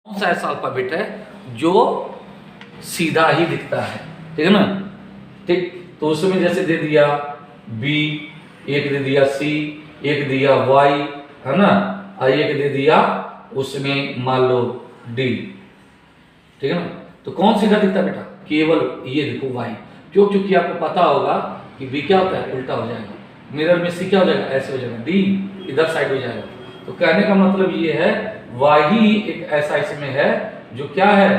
कौन सा ऐसा अल्फाबेट है जो सीधा ही दिखता है, ठीक है ना। ठीक, तो उसमें जैसे दे दिया बी, एक दे दिया सी, एक दिया वाई, है ना, और एक दे दिया उसमें मान लो डी, ठीक है ना। तो कौन सीधा दिखता है बेटा? केवल ये देखो वाई। क्यों? क्योंकि आपको पता होगा कि बी क्या होता है, उल्टा हो जाएगा। मिरर में सी क्या हो जाएगा, ऐसे हो जाएगा, डी इधर साइड हो जाएगा। तो कहने का मतलब ये है वाही एक ऐसा इसमें है जो क्या है,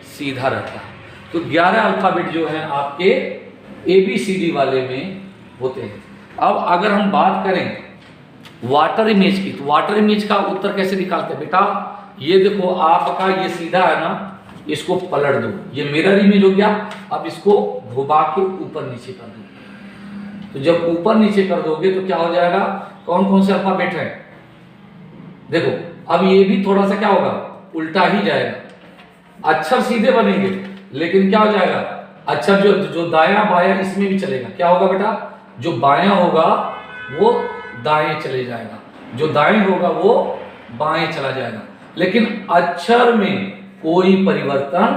सीधा रहता है। तो 11 अल्फाबेट जो है आपके ABCD वाले में होते हैं। अब अगर हम बात करें वाटर इमेज की, तो वाटर इमेज का उत्तर कैसे निकालते हैं बेटा? ये देखो आपका ये सीधा है ना, इसको पलट दो, ये मिरर इमेज हो गया। अब इसको घुमा के ऊपर नीचे कर दो। तो जब ऊपर नीचे कर दोगे तो क्या हो जाएगा, कौन कौन से अल्फाबेट है देखो। अब ये भी थोड़ा सा क्या होगा, उल्टा ही जाएगा। अक्षर सीधे बनेंगे लेकिन क्या हो जाएगा, अक्षर जो दायां बायां इसमें भी चलेगा। क्या होगा बेटा, जो बायां होगा वो दाएं चले जाएगा, जो दाएं होगा वो बाएं चला जाएगा। लेकिन अक्षर में कोई परिवर्तन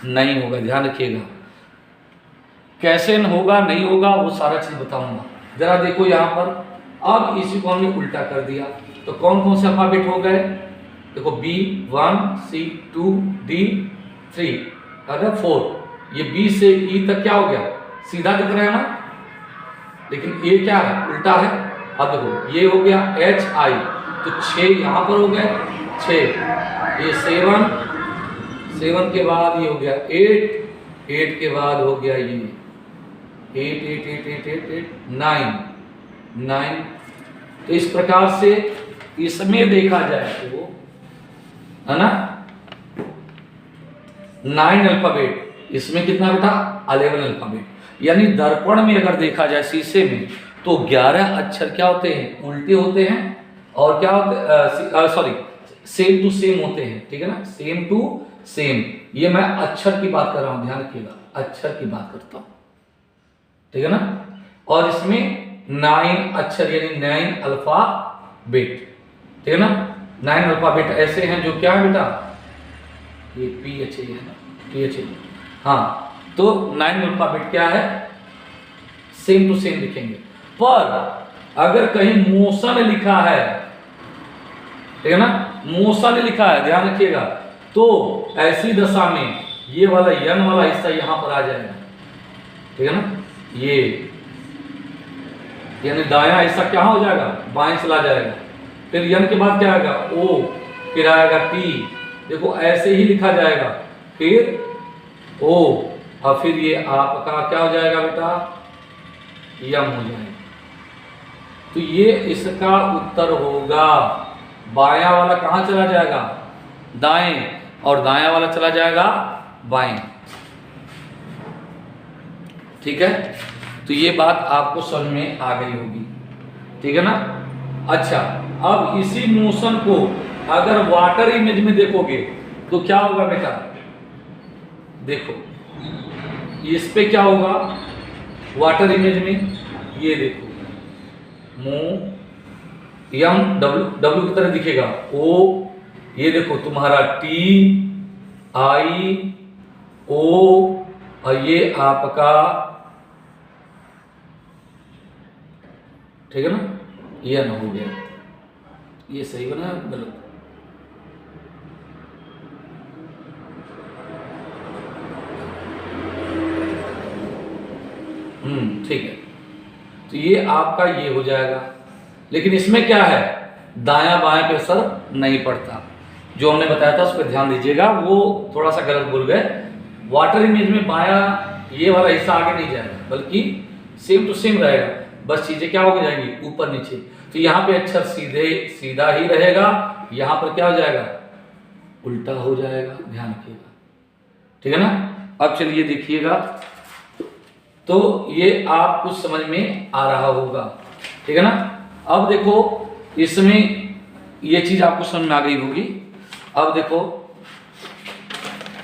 नहीं होगा, ध्यान रखिएगा। कैसे होगा नहीं होगा वो सारा चीज बताऊंगा। जरा देखो यहां पर, अब इसी को हमने उल्टा कर दिया तो कौन कौन से अल्फाबेट हो गए देखो, B1 C2 D3 अगर 4, ये B से E तक क्या हो गया, सीधा दिख रहा है ना, लेकिन ये क्या है, उल्टा है। अब देखो ये हो गया HI, तो 6 यहां पर हो गए, 6, ये 7 के बाद ये हो गया 8 के बाद हो गया ये 8 9। तो इस प्रकार से इसमें देखा जाए तो है ना 9 अल्फाबेट, इसमें कितना बेटा 11 अल्फाबेट। यानी दर्पण में अगर देखा जाए शीशे में तो 11 अक्षर क्या होते हैं, उल्टे होते हैं, और क्या होते सॉरी सेम टू सेम होते हैं, ठीक है ना, सेम टू सेम। ये मैं अक्षर की बात कर रहा हूं, ध्यान रखिएगा, अक्षर की बात करता हूं, ठीक है ना। और इसमें 9 अक्षर यानी 9 अल्फाबेट, ठीक है ना। 9 अल्फाबेट ऐसे हैं जो क्या है बेटा, ये PHA है ना, PHA, हाँ। तो 9 अल्फाबेट क्या है, सेम टू सेम लिखेंगे। पर अगर कहीं मोशन लिखा है, ठीक है ना, मोशन लिखा है, ध्यान रखिएगा, तो ऐसी दशा में ये वाला यन वाला हिस्सा यहां पर आ जाएगा, ठीक है ना। ये यानी दायां हिस्सा क्या हो जाएगा, बाएं चला जाएगा। फिर यन के बाद क्या आएगा, O, फिर आएगा T, देखो ऐसे ही लिखा जाएगा, फिर O, और फिर ये आपका क्या हो जाएगा बेटा, यम हो जाएगा। तो ये इसका उत्तर होगा। बायां वाला कहां चला जाएगा, दाएं, और दायां वाला चला जाएगा बाएं, ठीक है। तो ये बात आपको समझ में आ गई होगी, ठीक है ना। अच्छा, अब इसी मोशन को अगर वाटर इमेज में देखोगे तो क्या होगा बेटा, देखो इस पे क्या होगा वाटर इमेज में, ये देखो मुंह यम डब्ल्यू की तरह दिखेगा, O, ये देखो तुम्हारा TIO, और ये आपका, ठीक है ना, ये न हो गया। ये सही बना गलत, ठीक है। तो ये आपका ये हो जाएगा। लेकिन इसमें क्या है, दायां बायां पे असर नहीं पड़ता। जो हमने बताया था उस पर ध्यान दीजिएगा, वो थोड़ा सा गलत भूल गए। वाटर इमेज में बायां ये वाला हिस्सा आगे नहीं जाएगा, बल्कि सेम टू सेम रहेगा, बस चीजें क्या हो जाएंगी, ऊपर नीचे। तो यहाँ पे अक्षर सीधा ही रहेगा, यहाँ पर क्या हो जाएगा, उल्टा हो जाएगा, ध्यान रखिएगा, ठीक है ना। अब चलिए देखिएगा, तो ये आप कुछ समझ में आ रहा होगा, ठीक है ना। अब देखो इसमें ये चीज आपको समझ में आ गई होगी। अब देखो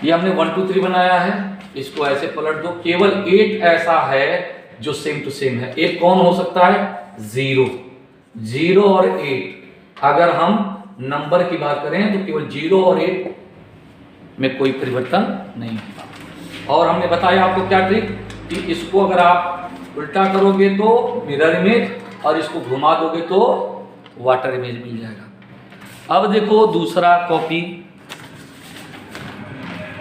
ये हमने 1 2 3 बनाया है, इसको ऐसे पलट दो। केवल 8 ऐसा है जो सेम टू सेम है। एक कौन हो सकता है, 0 और 8। अगर हम नंबर की बात करें तो केवल 0 और 8 में कोई परिवर्तन नहीं होगा। और हमने बताया आपको क्या ट्रिक कि इसको अगर आप उल्टा करोगे तो मिरर इमेज और इसको घुमा दोगे तो वाटर इमेज मिल जाएगा। अब देखो दूसरा कॉपी,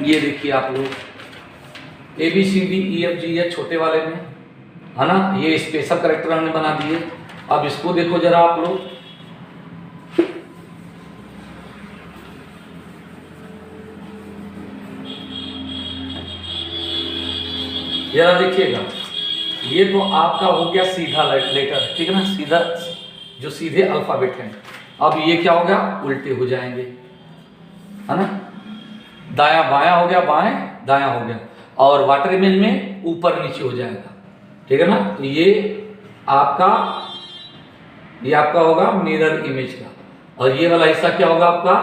ये देखिए आप लोग ABCDEFG है छोटे वाले में, है ना, ये स्पेशल कैरेक्टर हमने बना दिए। अब इसको देखो जरा आप लोग, जरा देखिएगा, ये तो आपका हो गया सीधा लेटर, ठीक है ना, सीधा जो सीधे अल्फाबेट हैं। अब ये क्या हो गया, उल्टे हो जाएंगे, है ना, दाया बाया हो गया, बाएं दाया हो गया, और वाटर इमेज में ऊपर नीचे हो जाएगा, ठीक है ना। तो ये आपका होगा मिरर इमेज का, और ये वाला हिस्सा क्या होगा आपका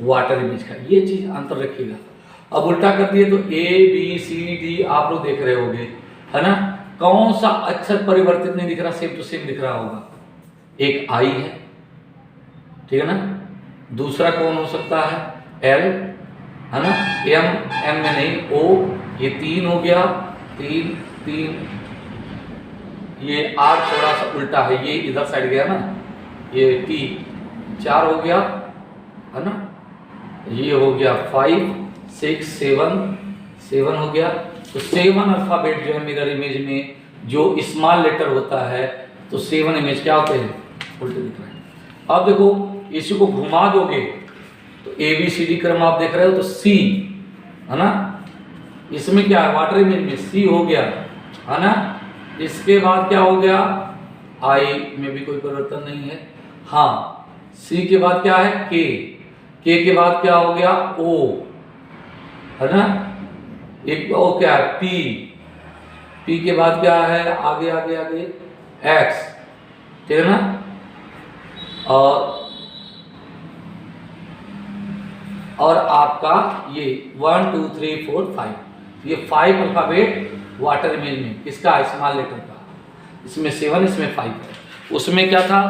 वाटर इमेज का। ये चीज अंतर रखिएगा। अब उल्टा कर दिए तो ABCD आप लोग देख रहे होंगे, है ना, कौन सा अक्षर परिवर्तित नहीं दिख रहा, सेम टू सेम दिख रहा होगा। एक I है, ठीक है ना, दूसरा कौन हो सकता है L, है ना, M में नहीं O, ये 3 हो गया, 3, ये R थोड़ा सा उल्टा है, ये इधर साइड गया ना, ये T 4 हो गया, है ना, ये हो गया 5 6 7 हो गया। तो 7 अल्फाबेट जो है मिरर इमेज में जो स्मॉल लेटर होता है, तो 7 इमेज क्या होते हैं, उल्टे दिख रहे हैं। अब देखो इसी को घुमा दोगे तो ABCD क्रम आप देख रहे हो, तो C, है ना, इसमें क्या है वाटर इमेज में C हो गया, है ना। इसके बाद क्या हो गया, I में भी कोई परिवर्तन नहीं है, हाँ। C के बाद क्या है K के बाद क्या हो गया O, है ना, एक O क्या है P के बाद क्या है आगे X, ठीक है ना, और आपका ये 1 2 3 4 5, ये 5 अल्फाबेट वाटर इमेज में किसका स्मॉल लेटर का, इसमें 7 इसमें 5 है। उसमें क्या था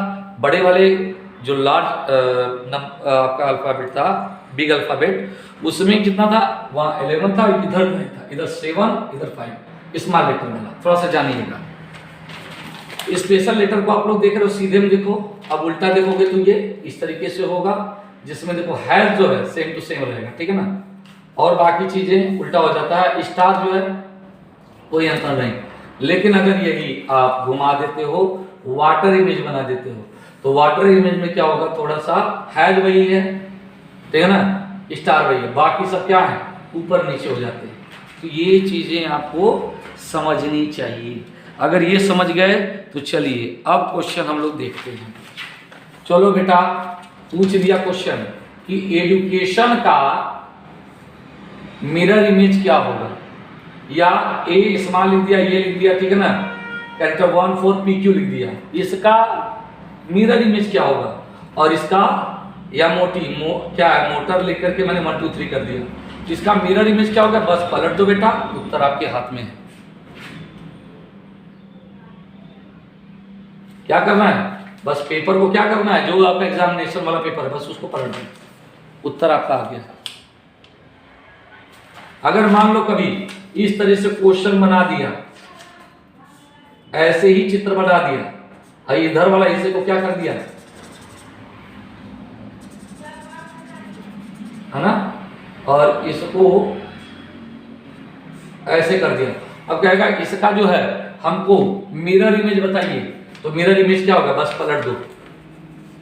बड़े वाले जो लार्ज आपका अल्फाबेट था, बिग अल्फाबेट, उसमें कितना था, वहाँ 11 था, इधर नहीं था, इधर 7 इधर 5 स्मॉल लेटर वाला, थोड़ा सा जानिएगा। स्पेशल लेटर को आप लोग देख रहे हो सीधे में देखो, अब उल्टा देखोगे तो ये इस तरीके से होगा, जिसमें देखो हैज जो है सेम टू सेम रहेगा, ठीक है ना, और बाकी चीजें उल्टा हो जाता है। स्टार जो है कोई अंतर नहीं, लेकिन अगर यही आप घुमा देते हो, वाटर इमेज बना देते हो, तो वाटर इमेज में क्या होगा, थोड़ा सा हैज वही है, ठीक है ना, स्टार वही है, बाकी सब क्या है ऊपर नीचे हो जाते हैं। तो ये चीजें आपको समझनी चाहिए। अगर ये समझ गए तो चलिए अब क्वेश्चन हम लोग देखते हैं। चलो बेटा, पूछ दिया क्वेश्चन कि एजुकेशन का मिरर इमेज क्या होगा, या ए स्मॉल लिख दिया, ये लिख दिया, ठीक है ना, कैरेक्टर 1 4 PQ लिख दिया, इसका मिरर इमेज क्या होगा, और इसका या क्या है मोटर लिख करके मैंने 1 2 3 कर दिया, इसका मिरर इमेज क्या होगा, बस पलट दो बेटा, उत्तर आपके हाथ में है। क्या करना है, बस पेपर को क्या करना है, जो आपका एग्जामिनेशन वाला पेपर है बस उसको पलट दो, उत्तर आपका आ गया। अगर मान लो कभी इस तरह से क्वेश्चन बना दिया, ऐसे ही चित्र बना दिया, इधर वाला हिस्से को क्या कर दिया, है ना, और इसको ऐसे कर दिया। अब कहेगा इसका जो है हमको मिरर इमेज बताइए, तो मिरर इमेज क्या होगा, बस पलट दो।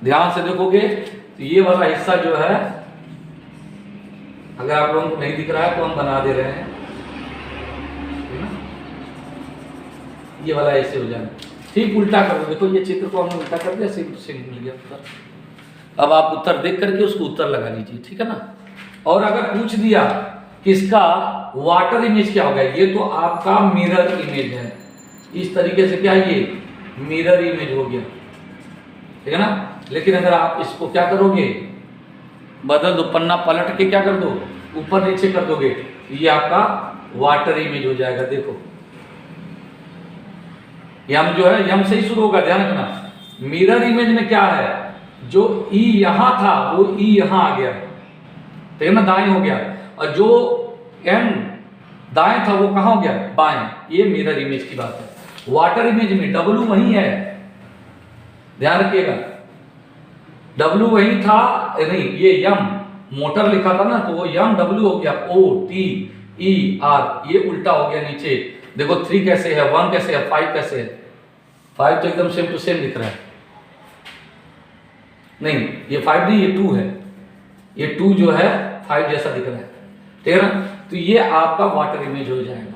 ध्यान से देखोगे तो ये वाला हिस्सा जो है, अगर आप लोगों को नहीं दिख रहा है तो हम बना दे रहे हैं, ये वाला ऐसे हो जाए, ठीक उल्टा कर दो। देखो ये चित्र को हमने उल्टा कर दिया, सिंपल मिल गया उत्तर। अब आप उत्तर देख करके उसको उत्तर लगा लीजिए, ठीक है ना। और अगर पूछ दिया कि इसका वाटर इमेज क्या होगा, ये तो आपका मिरर इमेज है, इस तरीके से क्या ये मिरर इमेज हो गया, ठीक है ना। लेकिन अगर आप इसको क्या करोगे, बदल दो, पन्ना पलट के क्या कर दो, ऊपर नीचे कर दोगे, ये आपका वाटर इमेज हो जाएगा। देखो यम जो है यम से ही शुरू होगा, ध्यान रखना। मिरर इमेज में क्या है, जो ई यहां था वो ई यहां आ गया, ठीक है ना, दाएं हो गया, और जो एन दाएं था वो कहां हो गया, बाएं। ये मिरर इमेज की बात है। वाटर इमेज में डब्लू वही है, ध्यान रखिएगा, डब्लू वही था, नहीं ये यम मोटर लिखा था ना, तो वो यम डब्लू हो गया, ओ टी ई आर, ये उल्टा हो गया नीचे। देखो 3 कैसे है, 1 कैसे है, 5 कैसे है, 5 तो एकदम सेम टू सेम दिख रहा है, नहीं ये 5 नहीं, ये 2 है, ये 2 जो है 5 जैसा दिख रहा है, ठीक है ना। तो ये आपका वाटर इमेज हो जाएगा।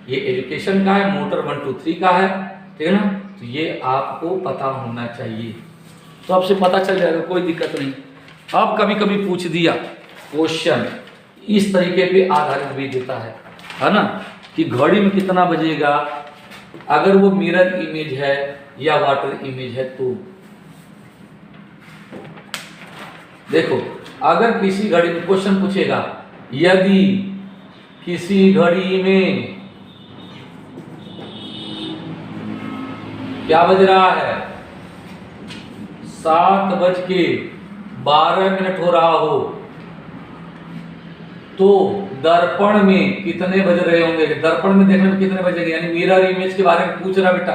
ये एजुकेशन का है, मोटर 1 2 3 का है, ठीक है ना। तो ये आपको पता होना चाहिए, तो आपसे पता चल जाएगा, कोई दिक्कत नहीं। अब कभी कभी पूछ दिया क्वेश्चन इस तरीके पे आधारित भी देता है ना, कि घड़ी में कितना बजेगा, अगर वो मिरर इमेज है या वाटर इमेज है। तो देखो अगर किसी घड़ी में क्वेश्चन पूछेगा, यदि किसी घड़ी में क्या बज रहा है, 7:12 हो रहा हो, तो दर्पण में कितने बज रहे होंगे, दर्पण में देखने में कितने बजेंगे, यानी मिरर इमेज के बारे में पूछ रहा बेटा।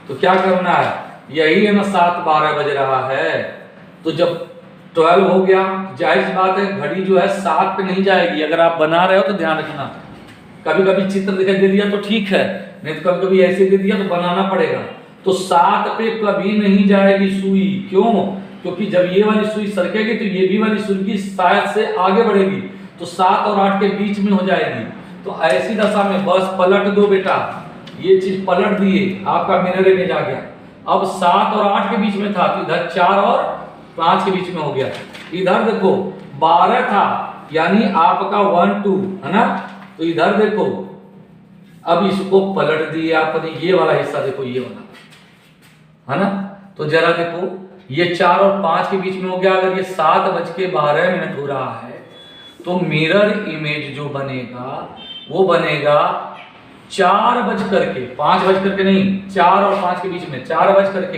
तो क्या करना है, यही है ना 7:12 बज रहा है, तो जब 12 हो गया, जाहिर सी बात है घड़ी जो है 7 पे नहीं जाएगी। अगर आप बना रहे हो तो ध्यान रखना, कभी कभी चित्र दिखाई दे दिया तो ठीक है, नहीं तो कभी कभी ऐसे दे दिया तो बनाना पड़ेगा। तो 7 पे कभी नहीं जाएगी सुई, क्यों, क्योंकि जब ये वाली सुई सरकेगी तो ये भी वाली सुई की शायद से आगे बढ़ेगी, तो 7 और 8 के बीच में हो जाएगी। तो ऐसी दशा में बस पलट दो बेटा, ये चीज पलट दिए, आपका मिरर इमेज आ गया। अब 7 और 8 के बीच में था, तो इधर 4 और 5 के बीच में हो गया। इधर देखो 12 था, यानी आपका 1 2 है ना, तो इधर देखो अब इसको पलट दिए आपने, ये वाला हिस्सा देखो, ये वाला है ना। तो जरा देखो ये 4 और 5 के बीच में हो गया। अगर ये 7:12 हो रहा है, तो मिरर इमेज जो बनेगा वो बनेगा 4 बज करके, 5 बज करके नहीं, 4 और 5 के बीच में, 4 बज करके।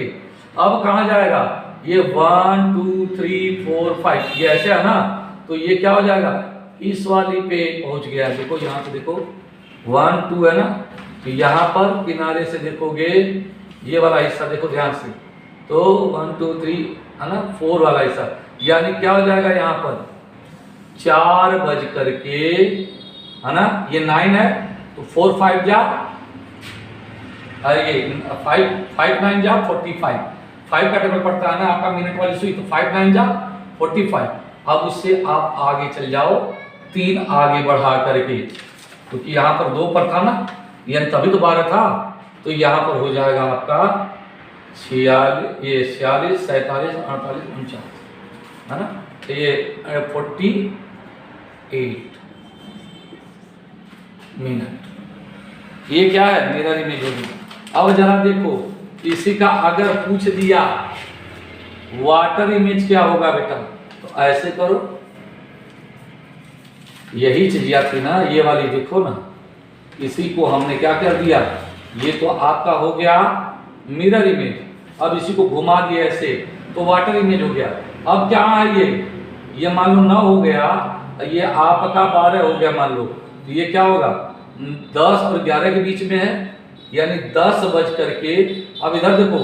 अब कहां जाएगा, ये 1 2 3 4 5, ये ऐसे है ना, तो ये क्या हो जाएगा, इस वाली पे पहुंच गया। देखो यहाँ पे देखो 1 2 है ना, तो यहाँ पर किनारे से देखोगे ये वाला हिस्सा देखो ध्यान से, तो 1 2 3 है ना, 4 वाला हिस्सा, यानी क्या हो जाएगा यहाँ पर 4 बज करके, है ना, ये 9 है, तो 4 5 जा, अरे ये 5 9 जा 45, 5 का टेबल पड़ता है ना आपका मिनट वाली सुई, तो 5 9 जा 45। अब उससे आप आगे चल जाओ, 3 आगे बढ़ा करके, क्योंकि यहाँ पर 2 पर था ना, यानी तभी तो 12 था, तो यहाँ पर हो जाएगा आपका 46 ये 46 47 48 49, है ना, तो ये 48 मिनट। ये क्या है, मिरर इमेज होगी। अब जरा देखो इसी का अगर पूछ दिया वाटर इमेज क्या होगा बेटा, तो ऐसे करो, यही चीज याद थी ना, ये वाली देखो ना, इसी को हमने क्या कर दिया, ये तो आपका हो गया मिरर इमेज, अब इसी को घुमा दिया ऐसे, तो वाटर इमेज हो गया। अब क्या है ये मान लो 9 हो गया, ये आपका 12 हो गया मान लो, तो ये क्या होगा 10 और 11 के बीच में है, यानी 10 बज करके। अब इधर देखो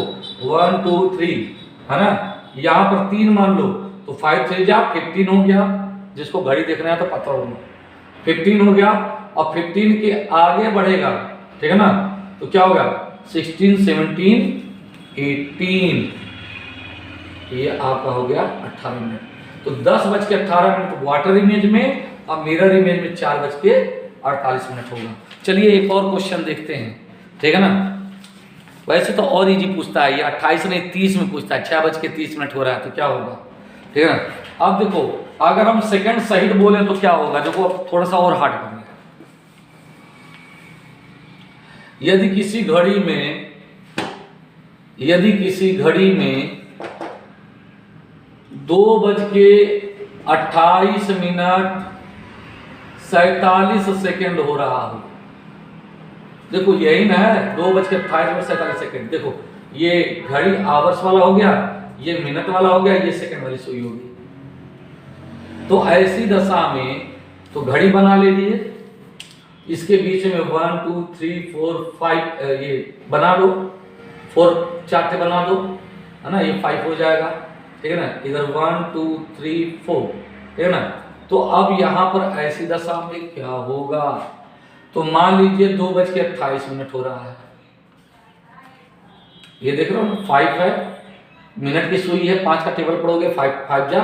1 2 3 है ना, यहाँ पर 3 मान लो, तो 5 3 जा 15 हो गया, जिसको घड़ी देखना है तो पता होगा 15 हो गया। और 15 के आगे बढ़ेगा, ठीक है ना, तो क्या होगा 16 17 18, ये आपका हो गया 18 मिनट। तो 10:18 वाटर इमेज में, और मिरर इमेज में 4:48 होगा। चलिए एक और क्वेश्चन देखते हैं, ठीक है ना। वैसे तो और इजी पूछता है, ये 28 नहीं 30 में पूछता है, 6:30 हो रहा है, तो क्या होगा, ठीक है ना। अब देखो अगर हम सेकंड सहित बोले तो क्या होगा, देखो अब थोड़ा सा और हार्ड करना है। यदि किसी घड़ी में 2:28 हो रहा हो, देखो यही ना है 2:28 देखो ये घड़ी आवर्स वाला हो गया, ये मिनट वाला हो गया, ये सेकंड वाली सुई होगी। तो ऐसी दशा में तो घड़ी बना ले लिए, इसके बीच में 1 2 3 4 5 ये बना दो, 4 चार्टे बना दो, है ना, ये 5 हो जाएगा, ठीक है ना। इधर 1 2 3 4, ठीक है ना। तो अब यहाँ पर ऐसी दशा में क्या होगा, तो मान लीजिए 2:28 हो रहा है, ये देख रहे हो 5 है, मिनट की सुई है, 5 का टेबल पढ़ोगे 5 5 जा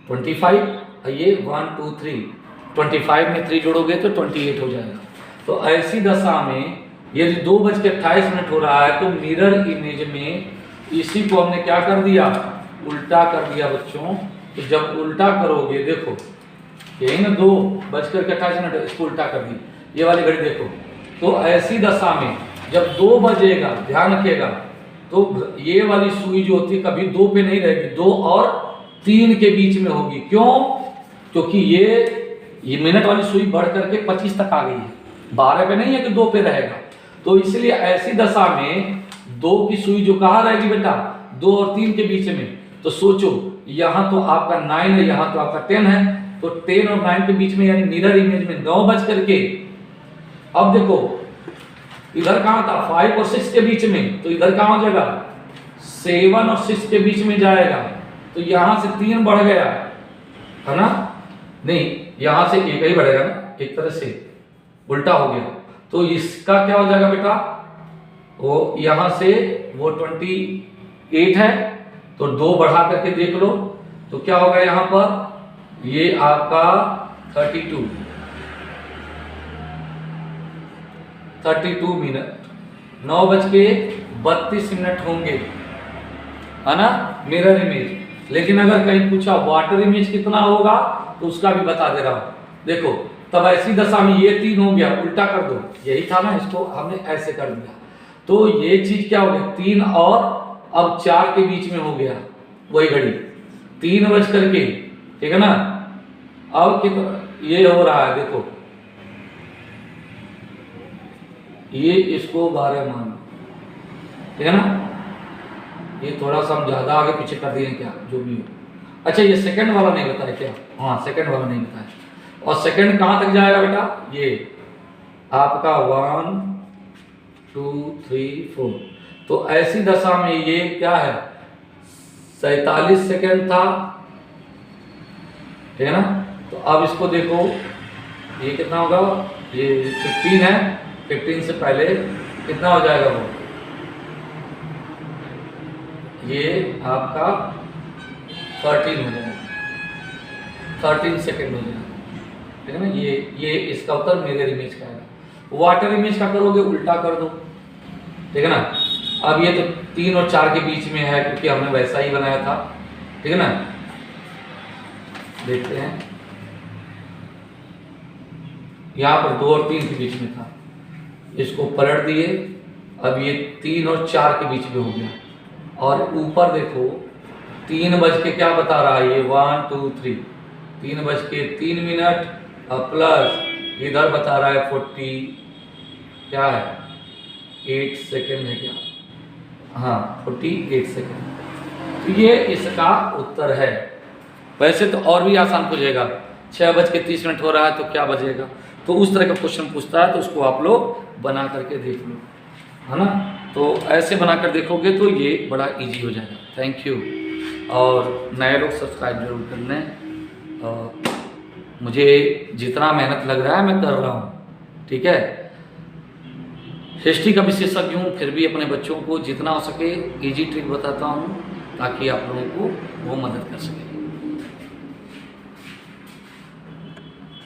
25, और ये 1 2 3 25 में 3 जोड़ोगे तो 28 हो जाएगा। तो ऐसी दशा में यदि 2:28 हो रहा है तो मिरर इमेज में इसी को हमने क्या कर दिया, उल्टा कर दिया बच्चों। तो जब उल्टा करोगे, देखो यही ना 2:28, इसको उल्टा कर दी, ये वाली घड़ी देखो। तो ऐसी दशा में जब 2 बजेगा, ध्यान रखिएगा, तो ये वाली सुई जो होती है कभी 2 पे नहीं रहेगी, 2 और 3 के बीच में होगी। क्यों? क्योंकि ये मिनट वाली सुई बढ़ करके 25 तक आ गई है, 12 पे नहीं है कि 2 पे रहेगा। तो इसलिए ऐसी दशा में 2 की सुई जो कहाँ रहेगी बेटा, 2 और 3 के बीच में। तो सोचो, यहाँ तो आपका 9 है, यहाँ तो आपका 10 है, तो 10 और 9 के बीच में, यानी मिरर इमेज में 9 बज करके, अब देखो इधर कहाँ था 5 और 6 के बीच में, तो इधर कहाँ हो जाएगा 7 और 6 के बीच में जाएगा। तो यहाँ से 3 बढ़ गया, है ना, नहीं यहाँ से एक ही बढ़ेगा ना, एक तरह से उल्टा हो गया। तो इसका क्या हो जाएगा बेटा, वो यहाँ से वो 28 है, तो 2 बढ़ा करके देख लो, तो क्या होगा यहाँ पर, ये आपका 32 मिनट, 9:32 होंगे, है ना, मिरर इमेज। लेकिन अगर कहीं पूछा वाटर इमेज कितना होगा, तो उसका भी बता दे रहा हूं। देखो तब ऐसी दशा में ये 3 हो गया, उल्टा कर दो, यही था ना, इसको हमने ऐसे कर दिया। तो ये चीज क्या हो गया, 3 और अब 4 के बीच में हो गया, वही घड़ी 3 बज करके, ठीक है ना। अब कितना ये हो रहा है, देखो ये इसको 12 मान लो, ठीक है ना। ये थोड़ा सा हम ज्यादा आगे पीछे कर दिए क्या, जो भी हो। अच्छा ये सेकंड वाला नहीं बताया क्या, हाँ सेकंड वाला नहीं बताया। और सेकंड कहां तक जाएगा बेटा, ये आपका 1 2 3 4। तो ऐसी दशा में ये क्या है, 47 सेकंड था, ठीक है ना। तो अब इसको देखो, ये कितना होगा, ये 15 है, 15 से पहले कितना हो जाएगा वो, ये आपका 13 हो जाएगा, 13 सेकंड हो जाएगा, ठीक है ना। ये इसका उत्तर मिरर इमेज का है। वाटर इमेज का करोगे उल्टा कर दो, ठीक है ना। अब ये तो 3 और 4 के बीच में है, क्योंकि हमने वैसा ही बनाया था, ठीक है ना। देखते हैं, यहाँ पर 2 और 3 के बीच में था, इसको पलट दिए, अब ये 3 और 4 के बीच में हो गया। और ऊपर देखो 3 बज के क्या बता रहा है, ये 1 2 3, 3 बज के 3 मिनट और प्लस इधर बता रहा है 40 क्या है 8 सेकेंड है क्या, हाँ 48 सेकेंड। तो ये इसका उत्तर है। वैसे तो और भी आसान पूछेगा, 6:30 हो रहा है तो क्या बजेगा, तो उस तरह का क्वेश्चन पूछता है, तो उसको आप लोग बना करके देख लो, है ना। तो ऐसे बनाकर देखोगे तो ये बड़ा इजी हो जाएगा। Thank you. और नए लोग सब्सक्राइब जरूर कर लें। और मुझे जितना मेहनत लग रहा है मैं कर रहा हूँ, ठीक है। हिस्ट्री का विशेषज्ञ हूँ, फिर भी अपने बच्चों को जितना हो सके इजी ट्रिक बताता हूँ, ताकि आप लोगों को वो मदद कर सके।